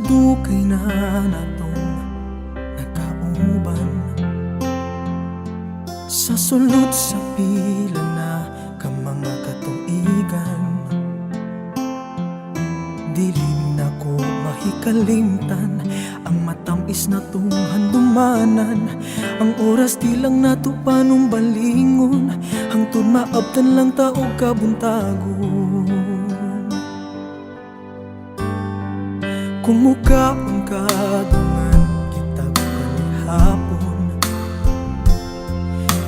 dugay na natong nakauban sa sulod sa pila na ka mga katuigan. Dili na ko mahikalimtan ang matamis na tong handumanan. Ang oras di lang nato panumbalingon, hangtod maabtan lang tao kabuntagon. Kung mukaon ka duman kita panihapon,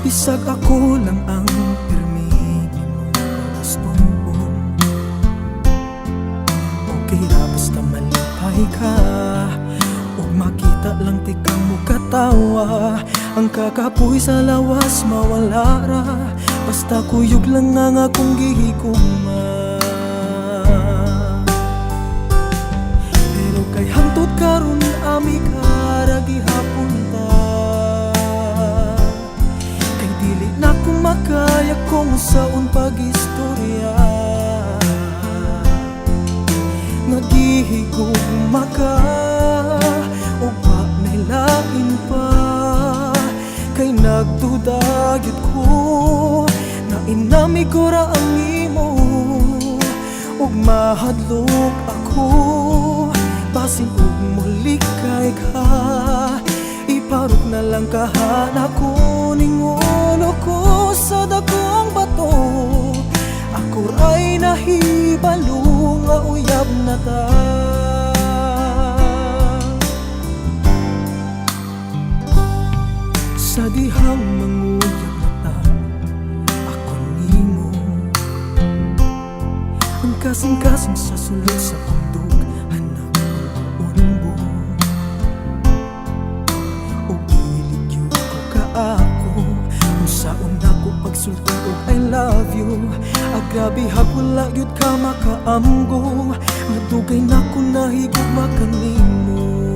bisag ako lang ang pirmi mo gustuon. Okay ra basta malipay ka, ug makita lang tikang mukatawa. Ang kakapoy sa lawas mawala ra, basta kuyog lang ang akong gihigugma. Pero kay hangtod karon ami ka ra gihapon ta, kay dili na ko makaya kung saon pag-istorya. Nagihigugma ka ug pa nilain pa, kay nagduda gyud ko na inami ko ra ang imo, ug mahadlok ako basin ug mulikay ka. Iparot na lang kahana ko, ningon ko sa dakong bato. Ako ay nahibalo nga uyab na ta. Sa dihang manguyab na ta ako nimo, ang kasing-kasing sa sulod sa bundok hanap ang ulbo. O giligyo ko ka ako kung saon ako pagsulti og I love you. Grabe hagwala gyud ka makaamgo, nadugay na ko nahigugma kanimo.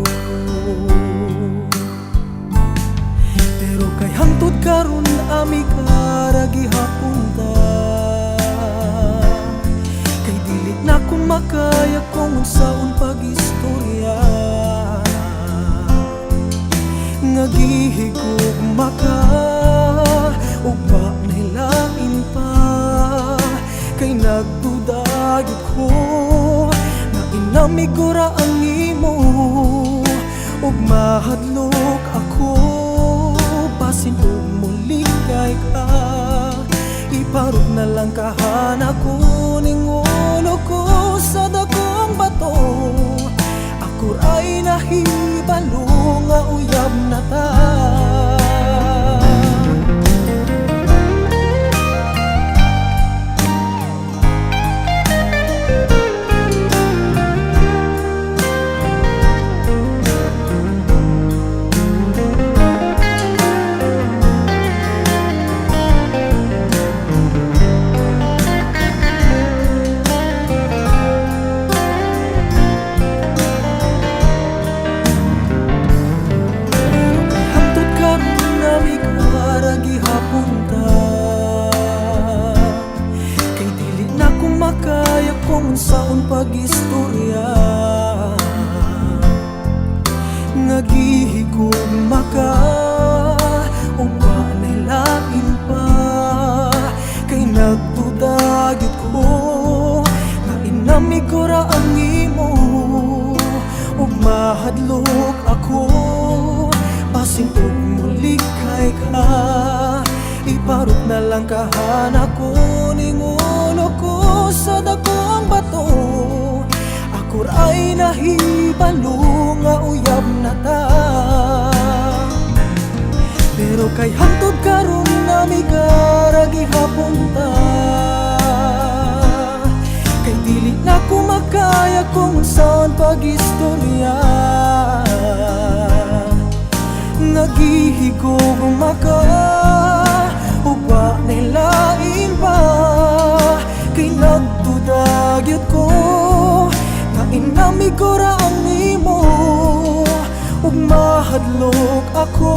Pero kay hangtod karon ami ka ra gihapon ta, kay dili na ko makaya kung unsaon pag-istorya. Nagihigugma ka ug pa nilain pa, kay nagduda gyud ko na inami ko ra ang imo, ug mahadlok ako basin ug mulikay ka. Iparot na lang kahana ko, ningon ko sa dakong bato. Ako ay nahibalo nga uyab na ta. Makaya kung saon pag-istorya. Nagihigugma ka ug pa nilain pa, kay nagduda gyud ko na inami ko ra ang imo, ug mahadlok ako basin ug mulikay ka. Iparot na lang kahana ko, ningon ko sa dakong bato. Ako ay nahibalo nga uyab na ta. Pero kay hangtod karon nami ka ra gihapon ta, kay dili na ko makaya kung saan pag-istorya. Nagihigugma ka ug wa nilain pa, kay nagduda gyud ko na inami ko ra ang imo, ug mahadlok ako